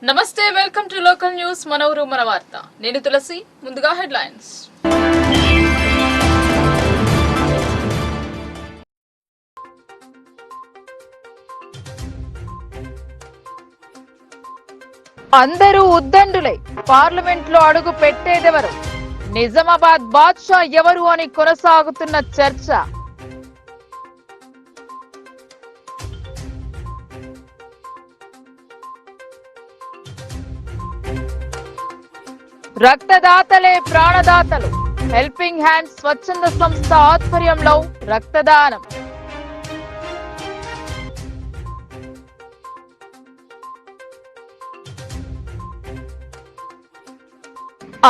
నమస్తే, welcome to local news. మన ఊరు మన వార్త. నేను తులసి. ముందుగా హెడ్లైన్స్. అందరూ ఉద్దండులే, పార్లమెంట్ లో అడుగు పెట్టేదెవరు? నిజామాబాద్ బాద్షా ఎవరు అని కొనసాగుతున్న చర్చ. రక్తదాతలే ప్రాణదాతలు. హెల్పింగ్ హ్యాండ్స్ స్వచ్ఛంద సంస్థ ఆధ్వర్యంలో రక్తదానం.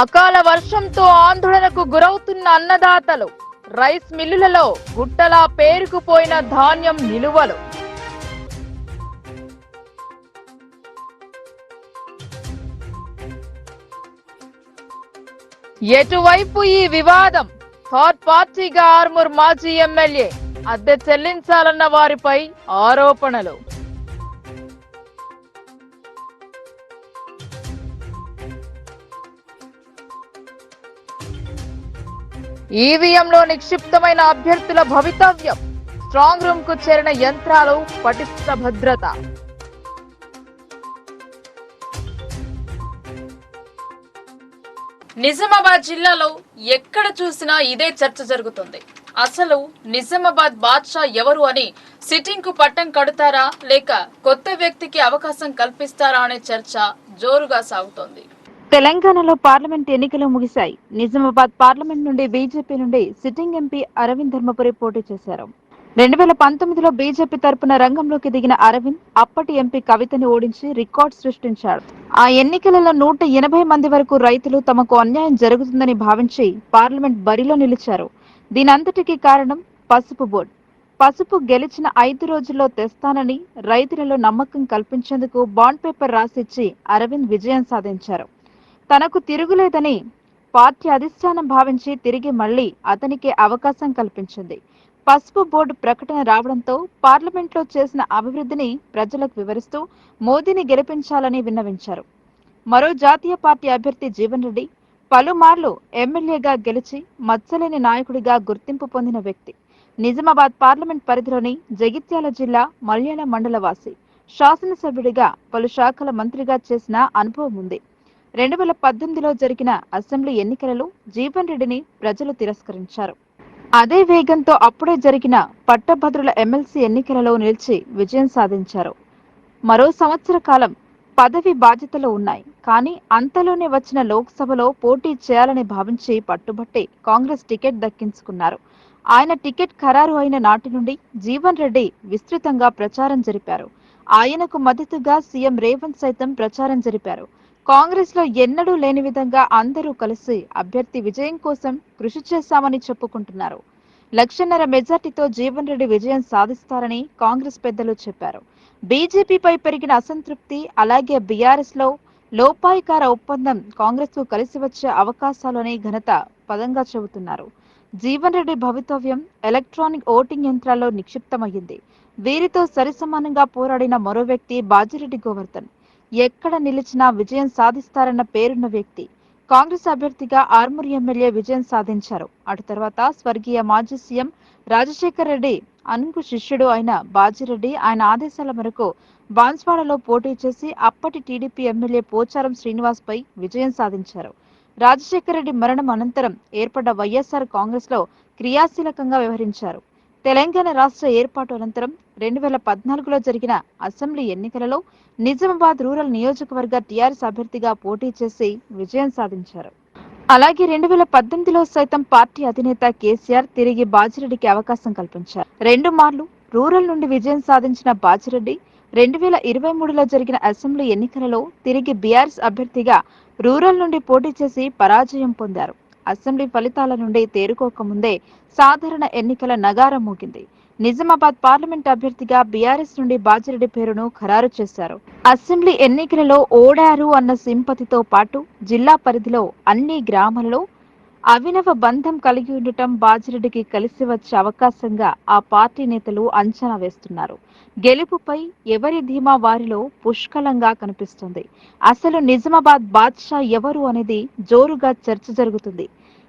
అకాల వర్షంతో ఆందోళనకు గురవుతున్న అన్నదాతలు. రైస్ మిల్లులలో గుట్టలా పేరుకుపోయిన ధాన్యం నిలువలు. ఎటువైపు ఈ వివాదం? థర్డ్ పార్టీగా ఆర్మూర్ మాజీ ఎమ్మెల్యే. అద్దె చెల్లించాలన్న వారిపై ఆరోపణలు. ఈవీఎంలో నిక్షిప్తమైన అభ్యర్థుల భవితవ్యం. స్ట్రాంగ్ రూమ్ కు చేరిన యంత్రాలు, పటిష్ట భద్రత. నిజామాబాద్ జిల్లాలో ఎక్కడ చూసినా ఇదే చర్చ జరుగుతుంది. అసలు నిజామాబాద్ బాద్షా ఎవరు అని సిట్టింగ్ కు పట్టం కడతారా లేక కొత్త వ్యక్తికి అవకాశం కల్పిస్తారా అనే చర్చ జోరుగా సాగుతోంది. తెలంగాణలో పార్లమెంట్ ఎన్నికలు ముగిశాయి. నిజామాబాద్ పార్లమెంట్ నుండి బీజేపీ నుండి సిట్టింగ్ ఎంపీ అరవింద్ ధర్మపురి పోటీ చేశారు. 2019లో బీజేపీ తరపున రంగంలోకి దిగిన అరవింద్ అప్పటి ఎంపీ కవితని ఓడించి రికార్డు సృష్టించాడు. ఆ ఎన్నికలలో 180 మంది వరకు రైతులు తమకు అన్యాయం జరుగుతుందని భావించి పార్లమెంట్ బరిలో నిలిచారు. దీనంతటికీ కారణం పసుపు బోర్డు. పసుపు గెలిచిన 5 రోజుల్లో తెస్తానని రైతులలో నమ్మకం కల్పించేందుకు బాండ్ పేపర్ రాసిచ్చి అరవింద్ విజయం సాధించారు. తనకు తిరుగులేదని పార్టీ అధిష్టానం భావించి తిరిగి మళ్లీ అతనికి అవకాశం కల్పించింది. పసుపు బోర్డు ప్రకటన రావడంతో పార్లమెంట్లో చేసిన అభివృద్ధిని ప్రజలకు వివరిస్తూ మోదీని గెలిపించాలని విన్నవించారు. మరో జాతీయ పార్టీ అభ్యర్థి జీవన్ రెడ్డి పలుమార్లు ఎమ్మెల్యేగా గెలిచి మచ్చలేని నాయకుడిగా గుర్తింపు పొందిన వ్యక్తి. నిజామాబాద్ పార్లమెంట్ పరిధిలోని జగిత్యాల జిల్లా మల్యాల మండల వాసి. శాసనసభ్యుడిగా పలు శాఖల మంత్రిగా చేసిన అనుభవం ఉంది. 2018లో జరిగిన అసెంబ్లీ ఎన్నికలలో జీవన్ రెడ్డిని ప్రజలు తిరస్కరించారు. అదే వేగంతో అప్పుడే జరిగిన పట్టభద్రుల ఎమ్మెల్సీ ఎన్నికలలో నిలిచి విజయం సాధించారు. మరో సంవత్సర కాలం పదవి బాధ్యతలు ఉన్నాయి. కానీ అంతలోనే వచ్చిన లోక్సభలో పోటీ చేయాలని భావించి పట్టుబట్టి కాంగ్రెస్ టికెట్ దక్కించుకున్నారు. ఆయన టికెట్ ఖరారు అయిన నాటి నుండి జీవన్ రెడ్డి విస్తృతంగా ప్రచారం జరిపారు. ఆయనకు మద్దతుగా సీఎం రేవంత్ సైతం ప్రచారం జరిపారు. కాంగ్రెస్ లో ఎన్నడూ లేని విధంగా అందరూ కలిసి అభ్యర్థి విజయం కోసం కృషి చేశామని చెప్పుకుంటున్నారు. 1,5,00,000 మెజార్టీతో జీవన్ రెడ్డి విజయం సాధిస్తారని కాంగ్రెస్ పెద్దలు చెప్పారు. బీజేపీపై పెరిగిన అసంతృప్తి, అలాగే బీఆర్ఎస్ లో లోపాయికార ఒప్పందం కాంగ్రెస్ కు కలిసి వచ్చే అవకాశాలని ఘనత పదంగా చెబుతున్నారు. జీవన్ రెడ్డి భవితవ్యం ఎలక్ట్రానిక్ ఓటింగ్ యంత్రాల్లో నిక్షిప్తమయ్యింది. వీరితో సరిసమానంగా పోరాడిన మరో వ్యక్తి బాజిరెడ్డి గోవర్ధన్. ఎక్కడ నిలిచినా విజయం సాధిస్తారన్న పేరున్న వ్యక్తి. కాంగ్రెస్ అభ్యర్థిగా ఆర్మూర్ ఎమ్మెల్యే విజయం సాధించారు. అటు తర్వాత స్వర్గీయ మాజీ సీఎం రాజశేఖర్ రెడ్డి అనుకు శిష్యుడు అయిన బాజిరెడ్డి ఆయన ఆదేశాల మేరకు బాన్స్వాడలో పోటీ చేసి అప్పటి టీడీపీ ఎమ్మెల్యే పోచారం శ్రీనివాస్ పై విజయం సాధించారు. రాజశేఖర్ రెడ్డి మరణం అనంతరం ఏర్పడ్డ వైఎస్ఆర్ కాంగ్రెస్ లో క్రియాశీలకంగా వ్యవహరించారు. తెలంగాణ రాష్ట్ర ఏర్పాటు అనంతరం 2014లో జరిగిన అసెంబ్లీ ఎన్నికలలో నిజామాబాద్ రూరల్ నియోజకవర్గ టీఆర్ఎస్ అభ్యర్థిగా పోటీ చేసి విజయం సాధించారు. అలాగే 2018లో సైతం పార్టీ అధినేత కేసీఆర్ తిరిగి బాజిరెడ్డికి అవకాశం కల్పించారు. 2 మార్లు రూరల్ నుండి విజయం సాధించిన బాజిరెడ్డి 2023లో జరిగిన అసెంబ్లీ ఎన్నికలలో తిరిగి బీఆర్ఎస్ అభ్యర్థిగా రూరల్ నుండి పోటీ చేసి పరాజయం పొందారు. అసెంబ్లీ ఫలితాల నుండి తేరుకోకముందే సాధారణ ఎన్నికల నగారం మోగింది. నిజామాబాద్ పార్లమెంట్ అభ్యర్థిగా బీఆర్ఎస్ నుండి బాజిరెడ్డి పేరును ఖరారు చేశారు. అసెంబ్లీ ఎన్నికలలో ఓడారు అన్న సింపతితో పాటు జిల్లా పరిధిలో అన్ని గ్రామాలలో అవినవ బంధం కలిగి ఉండటం బాజిరెడ్డికి కలిసి వచ్చే అవకాశంగా ఆ పార్టీ నేతలు అంచనా వేస్తున్నారు. గెలుపుపై ఎవరి ధీమా వారిలో పుష్కలంగా కనిపిస్తుంది. అసలు నిజామాబాద్ బాద్షా ఎవరు అనేది జోరుగా చర్చ జరుగుతుంది.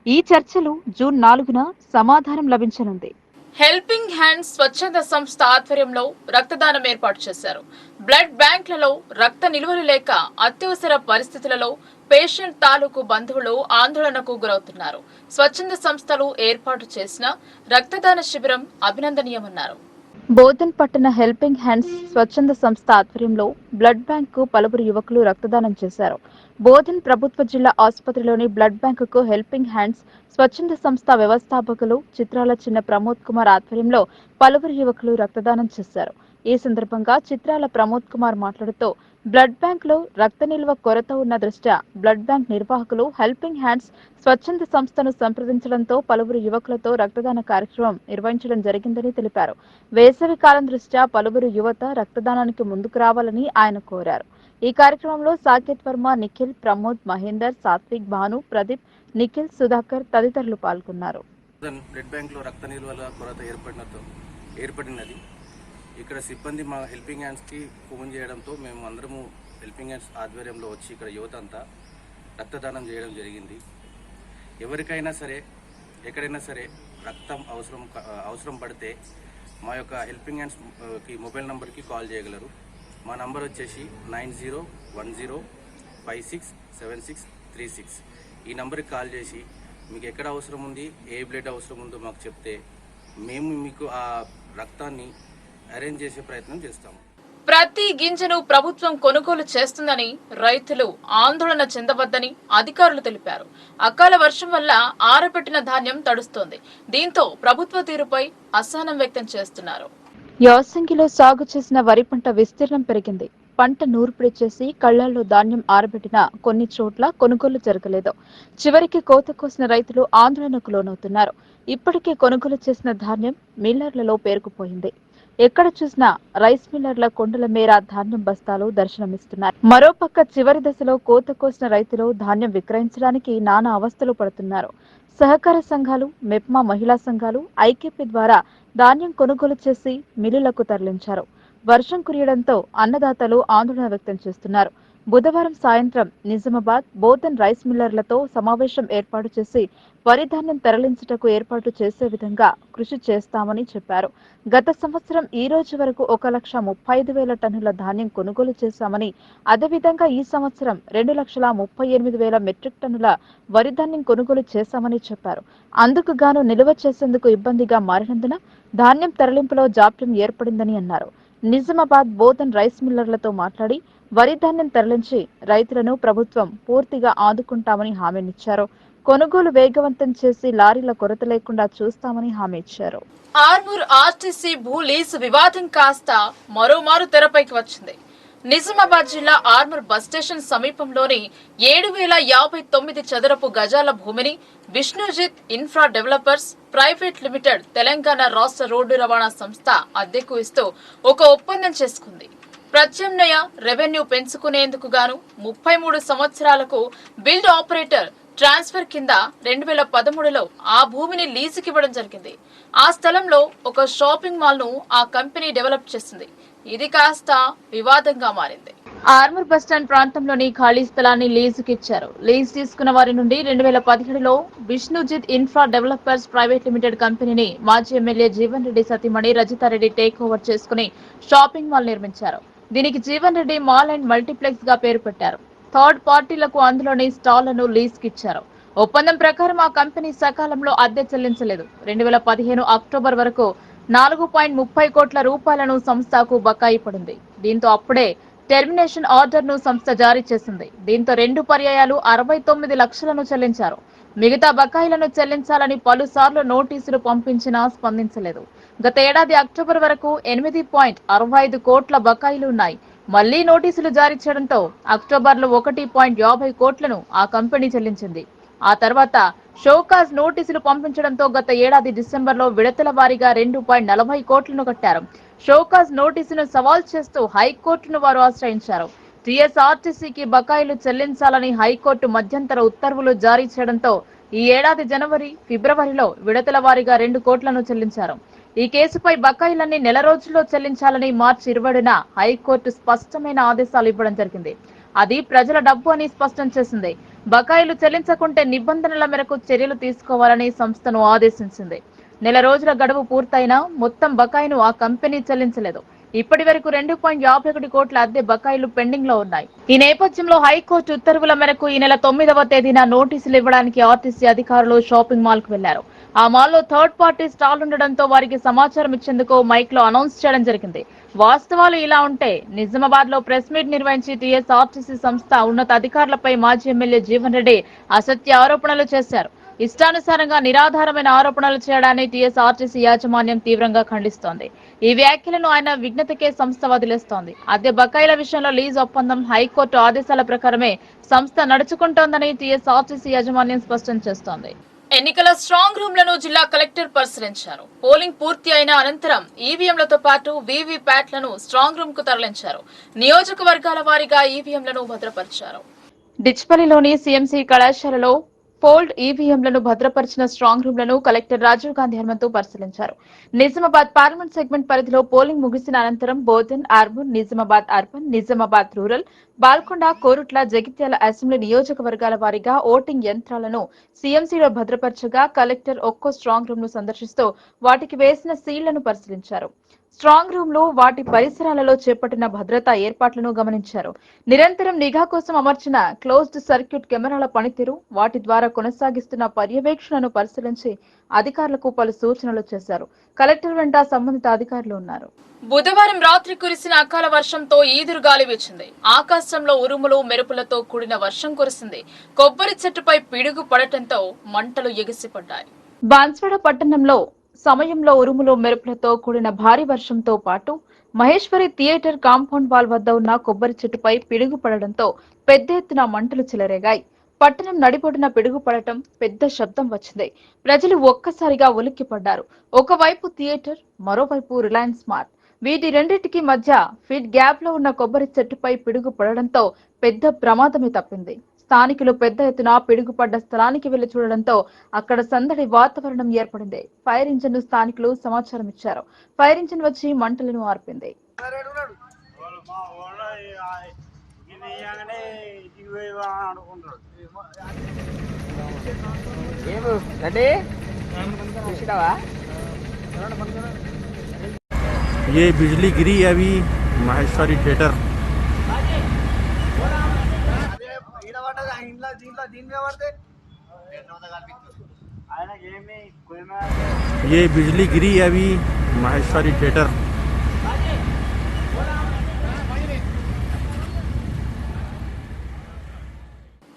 ఈ చర్చలు జూన్ 4న సమాధానం లభించనుంది. హెల్పింగ్ హ్యాండ్స్ స్వచ్ఛంద సంస్థ ఆధ్వర్యంలో రక్తదానం ఏర్పాటు చేశారు. బ్లడ్ బ్యాంకులలో రక్త నిల్వలు లేక అత్యవసర పరిస్థితులలో పేషెంట్ తాలూకు బంధువులు ఆందోళనకు గురవుతున్నారు. స్వచ్ఛంద సంస్థలు ఏర్పాటు చేసిన రక్తదాన శిబిరం అభినందనీయమన్నారు. బోధన్ పట్టణ హెల్పింగ్ హ్యాండ్స్ స్వచ్ఛంద సంస్థ ఆధ్వర్యంలో బ్లడ్ బ్యాంకు పలువురు యువకులు రక్తదానం చేశారు. బోధన్ ప్రభుత్వ జిల్లా ఆసుపత్రిలోని బ్లడ్ బ్యాంకుకు హెల్పింగ్ హ్యాండ్స్ స్వచ్ఛంద సంస్థ వ్యవస్థాపకులు చిత్రాల చిన్న ప్రమోద్ కుమార్ ఆధ్వర్యంలో పలువురు యువకులు రక్తదానం చేశారు. ఈ సందర్భంగా చిత్రాల ప్రమోద్ కుమార్ మాట్లాడుతూ బ్లడ్ బ్యాంక్ లో రక్త నిల్వ కొరత ఉన్న దృష్ట్యా బ్లడ్ బ్యాంక్ నిర్వాహకులు హెల్పింగ్ హ్యాండ్స్ స్వచ్ఛంద సంస్థను సంప్రదించడంతో పలువురు యువకులతో రక్తదాన కార్యక్రమం నిర్వహించడం జరిగిందని తెలిపారు. వేసవి కాలం దృష్ట్యా పలువురు యువత రక్తదానానికి ముందుకు రావాలని ఆయన కోరారు. ఈ కార్యక్రమంలో సాకేత్ వర్మ, నిఖిల్, ప్రమోద్, మహేందర్, సాత్విక్, భాను, ప్రదీప్, నిఖిల్, సుధాకర్ తదితరులు పాల్గొన్నారు. బ్లడ్ బ్యాంక్ లో రక్త నిల్వల కొరత ఏర్పడినది. ఇక్కడ సిబ్బంది మా హెల్పింగ్ హ్యాండ్స్కి ఫోన్ చేయడంతో మేము అందరము హెల్పింగ్ హ్యాండ్స్ ఆధ్వర్యంలో వచ్చి ఇక్కడ యువత అంతా రక్తదానం చేయడం జరిగింది. ఎవరికైనా సరే ఎక్కడైనా సరే రక్తం అవసరం పడితే మా యొక్క హెల్పింగ్ హ్యాండ్స్కి మొబైల్ నెంబర్కి కాల్ చేయగలరు. మా నంబర్ వచ్చేసి 9010567636. ఈ నెంబర్కి కాల్ చేసి మీకు ఎక్కడ అవసరం ఉంది, ఏ బ్లడ్ అవసరం ఉందో మాకు చెప్తే మేము మీకు ఆ రక్తాన్ని అరేంజ్ చేసే ప్రయత్నం చేస్తాము. ప్రతి గింజను ప్రభుత్వం కొనుగోలు చేస్తుందని రైతులు ఆందోళన చెందవద్దని అధికారులు తెలిపారు. అకాల వర్షం వల్ల ఆరబెట్టిన ధాన్యం తడుస్తోంది. దీంతో ప్రభుత్వ తీరుపై అసహనం వ్యక్తం చేస్తున్నారు. యాసంగిలో సాగు చేసిన వరి పంట విస్తీర్ణం పెరిగింది. పంట నూర్పిడి చేసి కళ్లాల్లో ధాన్యం ఆరబెట్టిన కొన్ని చోట్ల కొనుగోలు జరగలేదు. చివరికి కోత కోసిన రైతులు ఆందోళనకు లోనవుతున్నారు. ఇప్పటికే కొనుగోలు చేసిన ధాన్యం మిల్లర్లలో పేరుకుపోయింది. ఎక్కడ చూసినా రైస్ మిల్లర్ల కొండల మేర ధాన్యం బస్తాలు దర్శనమిస్తున్నాయి. మరోపక్క చివరి దశలో కోత కోసిన రైతులు ధాన్యం విక్రయించడానికి నానా అవస్థలు పడుతున్నారు. సహకార సంఘాలు, మెప్మా మహిళా సంఘాలు, ఐకేపీ ద్వారా ధాన్యం కొనుగోలు చేసి మిల్లులకు తరలించారు. వర్షం కురియడంతో అన్నదాతలు ఆందోళన వ్యక్తం చేస్తున్నారు. బుధవారం సాయంత్రం నిజామాబాద్, బోధన్ రైస్ మిల్లర్లతో సమావేశం ఏర్పాటు చేసి వరి ధాన్యం తరలించుటకు ఏర్పాటు చేసే విధంగా కృషి చేస్తామని చెప్పారు. గత సంవత్సరం ఈ రోజు వరకు 1,35,000 టన్నుల ధాన్యం కొనుగోలు చేశామని, అదేవిధంగా ఈ సంవత్సరం 2,38,000 మెట్రిక్ టన్నుల వరి ధాన్యం కొనుగోలు చేశామని చెప్పారు. అందుకు గాను నిల్వ చేసేందుకు ఇబ్బందిగా మారినందున ధాన్యం తరలింపులో జాప్యం ఏర్పడిందని అన్నారు. నిజామాబాద్, బోధన్ రైస్ మిల్లర్లతో మాట్లాడి వరి ధాన్యం తరలించి రైతులను ప్రభుత్వం పూర్తిగా ఆదుకుంటామని హామీనిచ్చారు. కొనుగోలు వేగవంతం చేసి లారీల కొరత లేకుండా చూస్తామని హామీ ఇచ్చారు. ఆర్మూర్ ఆర్టీసీ భూ లీజు వివాదం కాస్త మరోమారు తెరపైకి వచ్చింది. నిజామాబాద్ జిల్లా ఆర్మూర్ బస్ స్టేషన్ సమీపంలోని 7,059 చదరపు గజాల భూమిని Vishnujith infra developers private limited Telangana రాష్ట్ర రోడ్డు రవాణా సంస్థ అద్దెకు ఇస్తూ ఒక ఒప్పందం చేసుకుంది. ప్రత్యామ్నాయ రెవెన్యూ పెంచుకునేందుకు గాను 33 సంవత్సరాలకు బిల్డ్ ఆపరేటర్ ట్రాన్స్ఫర్ కింద 2013లో ఆ భూమిని లీజుకివ్వడం జరిగింది. ఆ స్థలంలో ఒక షాపింగ్ మాల్ ను ఆ కంపెనీ డెవలప్ చేసింది. ఇది కాస్త వివాదంగా మారింది. ఆర్మూర్ బస్టాండ్ ప్రాంతంలోని ఖాళీ స్థలాన్ని లీజుకిచ్చారు. లీజ్ తీసుకున్న వారి నుండి 2017లో Vishnujith infra developers private limited కంపెనీని మాజీ ఎమ్మెల్యే జీవన్ రెడ్డి సతీమణి రజితారెడ్డి టేక్ ఓవర్ చేసుకుని షాపింగ్ మాల్ నిర్మించారు. దీనికి Jeevan Reddy mall and multiplex గా పేరు పెట్టారు. థర్డ్ పార్టీలకు అందులోని స్టాళ్లను లీజుకిచ్చారు. ఒప్పందం ప్రకారం ఆ కంపెనీ సకాలంలో అద్దె చెల్లించలేదు. 2015 అక్టోబర్ వరకు 4.30 కోట్ల రూపాయలను సంస్థకు బకాయి పడింది. దీంతో అప్పుడే టెర్మినేషన్ ఆర్డర్ ను సంస్థ జారీ చేసింది. దీంతో 2 పర్యాయాలు 69 లక్షలను చెల్లించారు. మిగతా బకాయిలను చెల్లించాలని పలుసార్లు నోటీసులు పంపించినా స్పందించలేదు. గత ఏడాది అక్టోబర్ వరకు 8.65 కోట్ల బకాయిలు ఉన్నాయి. మళ్లీ నోటీసులు జారీ చేయడంతో అక్టోబర్లో 1.50 కోట్లను ఆ కంపెనీ చెల్లించింది. ఆ తర్వాత షోకాజ్ నోటీసులు పంపించడంతో గత ఏడాది డిసెంబర్లో విడతల వారీగా 2.40 కోట్లను కట్టారు. షోకాజ్ నోటీసును సవాల్ చేస్తూ హైకోర్టును వారు ఆశ్రయించారు. టీఎస్ఆర్టీసీకి బకాయిలు చెల్లించాలని హైకోర్టు మధ్యంతర ఉత్తర్వులు జారీ చేయడంతో ఈ ఏడాది జనవరి, ఫిబ్రవరిలో విడతల వారీగా 2 కోట్లను చెల్లించారు. ఈ కేసుపై బకాయిలన్నీ నెల రోజుల్లో చెల్లించాలని మార్చి 20న హైకోర్టు స్పష్టమైన ఆదేశాలు ఇవ్వడం జరిగింది. అది ప్రజల డబ్బు అని స్పష్టం చేసింది. బకాయిలు చెల్లించకుంటే నిబంధనల మేరకు చర్యలు తీసుకోవాలని సంస్థను ఆదేశించింది. నెల రోజుల గడువు పూర్తయినా మొత్తం బకాయిను ఆ కంపెనీ చెల్లించలేదు. ఇప్పటి వరకు 2.51 కోట్ల అద్దె బకాయిలు పెండింగ్ లో ఉన్నాయి. ఈ నేపథ్యంలో హైకోర్టు ఉత్తర్వుల మేరకు ఈ నెల 9వ తేదీన నోటీసులు ఇవ్వడానికి ఆర్టీసీ అధికారులు షాపింగ్ మాల్ కు వెళ్లారు. ఆ మాల్లో థర్డ్ పార్టీ స్టాల్ ఉండడంతో వారికి సమాచారం ఇచ్చేందుకు మైక్ లో అనౌన్స్ చేయడం జరిగింది. వాస్తవాలు ఇలా ఉంటే నిజామాబాద్ లో ప్రెస్ మీట్ నిర్వహించి టీఎస్ఆర్టీసీ సంస్థ ఉన్నత అధికారులపై మాజీ ఎమ్మెల్యే జీవన్ రెడ్డి అసత్య ఆరోపణలు చేశారు. ఇష్టానుసారంగా నిరాధారమైన ఆరోపణలు చేయడాన్ని టీఎస్ఆర్టీసీ యాజమాన్యం తీవ్రంగా ఖండిస్తోంది. ఈ వ్యాఖ్యలను ఆయన విజ్ఞతకే సంస్థ వదిలేస్తోంది. అద్దె బకాయిల విషయంలో లీజ్ ఒప్పందం హైకోర్టు ఆదేశాల ప్రకారమే సంస్థ నడుచుకుంటోందని టీఎస్ఆర్టీసీ యాజమాన్యం స్పష్టం చేస్తోంది. ఎన్నికల స్ట్రాంగ్ రూమ్ లను జిల్లా కలెక్టర్ పరిశీలించారు. పోలింగ్ పూర్తి అయిన అనంతరం ఈవీఎంలతో పాటు వీవీప్యాట్లను స్ట్రాంగ్ రూమ్ కు తరలించారు. నియోజకవర్గాల వారీగా ఈవీఎంలను భద్రపరిచారు. డిచ్పల్లిలోని సీఎంసీ కళాశాలలో ఫోల్డ్ ఈవీఎంలను భద్రపరిచిన స్ట్రాంగ్ రూమ్లను కలెక్టర్ రాజీవ్ గాంధీ హనుమంతు పరిశీలించారు. నిజామాబాద్ పార్లమెంట్ సెగ్మెంట్ పరిధిలో పోలింగ్ ముగిసిన అనంతరం Bodhan urban, Nizamabad urban, Nizamabad rural, Balkonda, Koratla, Jagtial assembly నియోజకవర్గాల వారీగా ఓటింగ్ యంత్రాలను సీఎంసీలో భద్రపరచగా కలెక్టర్ ఒక్కో స్ట్రాంగ్ రూమ్ ను సందర్శిస్తూ వాటికి వేసిన సీళ్లను పరిశీలించారు. స్ట్రాంగ్ రూమ్ లో వాటి పరిసరాలలో చేపట్టిన భద్రతా ఏర్పాట్లను గమనించారు. నిరంతరం నిఘా కోసం అమర్చిన క్లోజ్డ్ సర్క్యూట్ కెమెరాల పనితీరు, వాటి ద్వారా కొనసాగిస్తున్న పర్యవేక్షణను పరిశీలించి అధికారులకు పలు సూచనలు చేశారు. కలెక్టర్ వెంట సంబంధిత అధికారులు ఉన్నారు. బుధవారం రాత్రి కురిసిన అకాల వర్షంతో ఈదురు గాలి వీచింది. ఆకాశంలో ఉరుములు, మెరుపులతో కూడిన వర్షం కురిసింది. కొబ్బరి చెట్టుపై పిడుగు పడటంతో మంటలు ఎగిసిపడ్డాయి. బాన్స్వాడ పట్టణంలో సమయంలో ఉరుములు, మెరుపులతో కూడిన భారీ వర్షంతో పాటు మహేశ్వరి థియేటర్ కాంపౌండ్ వాల్ వద్ద ఉన్న కొబ్బరి చెట్టుపై పిడుగు పడడంతో పెద్ద ఎత్తున మంటలు చెలరేగాయి. పట్టణం నడిబొడ్డున పిడుగు పడటం, పెద్ద శబ్దం వచ్చింది. ప్రజలు ఒక్కసారిగా ఉలిక్కిపడ్డారు. ఒకవైపు థియేటర్, మరోవైపు రిలయన్స్ మార్ట్. వీటి రెండింటికి మధ్య ఫీట్ గ్యాప్ లో ఉన్న కొబ్బరి చెట్టుపై పిడుగు పడడంతో పెద్ద ప్రమాదమే తప్పింది. స్థానికులు పెద్ద ఎత్తున పిడుగుపడ్డ స్థలానికి వెళ్లి చూడడంతో అక్కడ సందడి వాతావరణం ఏర్పడింది. ఫైర్ ఇంజిన్ ను స్థానికులు సమాచారం ఇచ్చారు. ఫైర్ ఇంజిన్ వచ్చి మంటలను ఆర్పింది. ये बिजली गिरी है अभी माहेश्वरी थिएटर। ये बिजली गिरी है अभी माहेश्वरी थिएटर।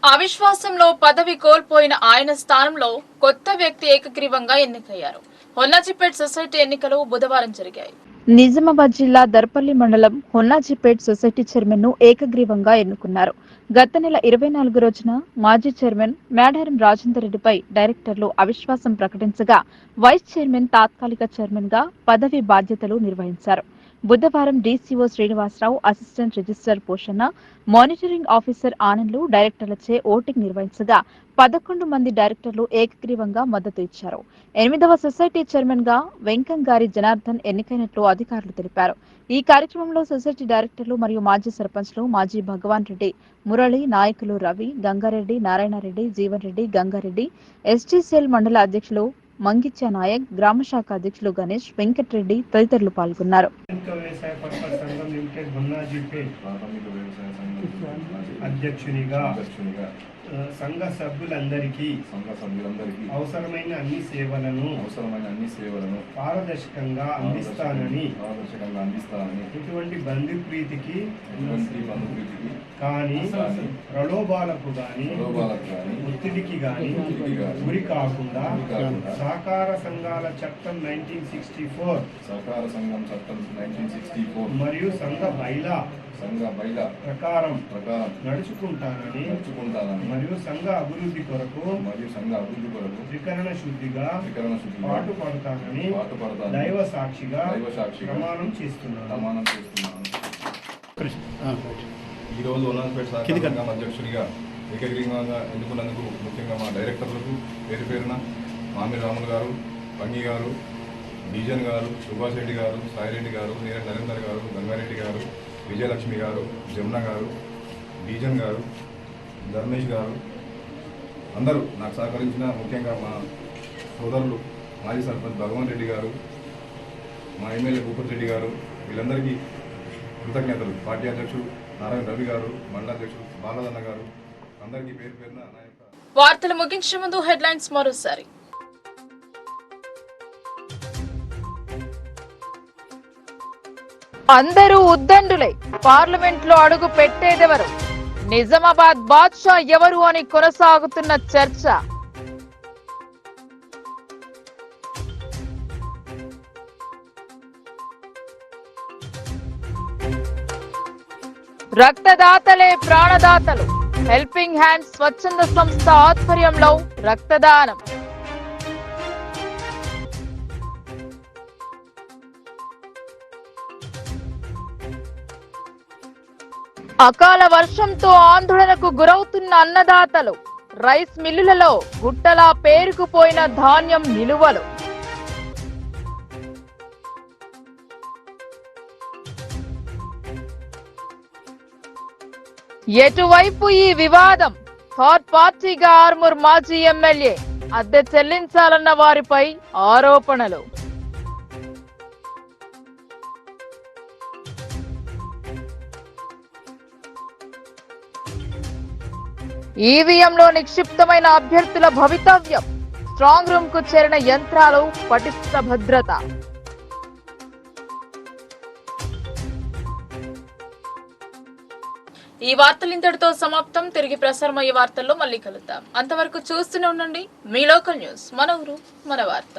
అవిశ్వాసంలో పదవి కోల్పోయిన ఆయన స్థానంలో కొత్త వ్యక్తి ఏకగ్రీవంగా ఎన్నికయ్యారు. హొన్నాజిపేట్ సొసైటీ ఎన్నికలు బుధవారం జరిగాయి. నిజామాబాద్ జిల్లా దర్పల్లి మండలం హొన్నాజిపేట్ సొసైటీ చైర్మన్ ను ఏకగ్రీవంగా ఎన్నుకున్నారు. గత నెల 24 రోజున మాజీ చైర్మన్ మేడారం రాజేందర్ రెడ్డిపై డైరెక్టర్లు అవిశ్వాసం ప్రకటించగా వైస్ చైర్మన్ తాత్కాలిక చైర్మన్ గా పదవి బాధ్యతలు నిర్వహించారు. బుధవారం డీసీఓ శ్రీనివాసరావు, అసిస్టెంట్ రిజిస్ట్రార్ పోషణ, మానిటరింగ్ ఆఫీసర్ ఆనంద్లు డైరెక్టర్లచే ఓటింగ్ నిర్వహించగా 11 మంది డైరెక్టర్లు ఏకగ్రీవంగా మద్దతు ఇచ్చారు. 8వ సొసైటీ చైర్మన్ గా వెంకంగారి జనార్దన్ ఎన్నికైనట్లు అధికారులు తెలిపారు. ఈ కార్యక్రమంలో సొసైటీ డైరెక్టర్లు మరియు మాజీ సర్పంచ్లు మాజీ భగవాన్ రెడ్డి, మురళి, నాయకులు రవి, గంగారెడ్డి, నారాయణరెడ్డి, జీవన్ రెడ్డి, గంగారెడ్డి, ఎస్టీసీఎల్ మండల అధ్యక్షులు మంగిచ్చ నాయక్, గ్రామ శాఖ అధ్యక్షులు గణేష్, వెంకటరెడ్డి తదితరులు పాల్గొన్నారు. అధ్యక్షునిగా సంఘ సభ్యులందరికీ అవసరమైన అన్ని సేవలను పారదర్శకంగా అందిస్తానని ఇటువంటి బంధుప్రీతికి కానీ ప్రలోభాలకు గాని ఒత్తిడికి గాని గురి కాకుండా సహకార సంఘాల చట్టం 1964 మరియు సంఘ బైలా ప్రకారం నడుచుకుంటానని మరియు సంఘ అభివృద్ధి కొరకు త్రికరణ శుద్ధిగా పాటుపడతానని దైవ సాక్షిగా ప్రమాణం చేస్తున్నాను. ఈరోజు హొన్నాజిపేట్ సహకార సంఘం అధ్యక్షుడిగా ఏకగ్రీవంగా ఎన్నుకున్నందుకు ముఖ్యంగా మా డైరెక్టర్లకు పేరు పేరున మామిడి రాములు గారు, పంగి గారు, డీజన్ గారు, సుభాష్ రెడ్డి గారు, సాయిరెడ్డి గారు, నరేందర్ గారు, గంగారెడ్డి గారు, విజయలక్ష్మి గారు, జమున గారు, డీజన్ గారు, ధర్మేష్ గారు అందరూ నాకు సహకరించిన ముఖ్యంగా మా సోదరులు మాజీ సర్పంచ్ భగవాన్ రెడ్డి గారు, మా ఎమ్మెల్యే భూపతి రెడ్డి గారు, వీళ్ళందరికీ కృతజ్ఞతలు. పార్టీ అధ్యక్షుడు నారాయణ రవి గారు, మండల అధ్యక్షుడు బాలదన్న గారు అందరికీ పేరు పేరున నా యొక్క వార్తలు ముగించే ముందు హెడ్లైన్స్ మరోసారి. అందరూ ఉద్దండులే, పార్లమెంట్ లో అడుగు పెట్టేదెవరు? నిజామాబాద్ బాద్షా ఎవరు అని కొనసాగుతున్న చర్చ. రక్తదాతలే ప్రాణదాతలు, హెల్పింగ్ హ్యాండ్స్ స్వచ్ఛంద సంస్థ ఆధ్వర్యంలో రక్తదానం. అకాల వర్షంతో ఆందోళనకు గురవుతున్న అన్నదాతలు, రైస్ మిల్లులలో గుట్టలా పేరుకుపోయిన ధాన్యం నిలువలు. ఎటువైపు ఈ వివాదం? థర్డ్ పార్టీగా ఆర్మూర్ మాజీ ఎమ్మెల్యే, అద్దె చెల్లించాలన్న వారిపై ఆరోపణలు. ఈవీఎంలో నిక్షిప్తమైన అభ్యర్థుల భవితవ్యం, స్ట్రాంగ్ రూమ్ కు చేరిన యంత్రాలు, పటిష్ట భద్రత. ఈ వార్తలు ఇంతటితో సమాప్తం. తిరిగి ప్రసారమయ్యే వార్తల్లో మళ్ళీ కలుద్దాం. అంతవరకు చూస్తూనే ఉండండి మీ లోకల్ న్యూస్, మన ఊరు మన వార్త.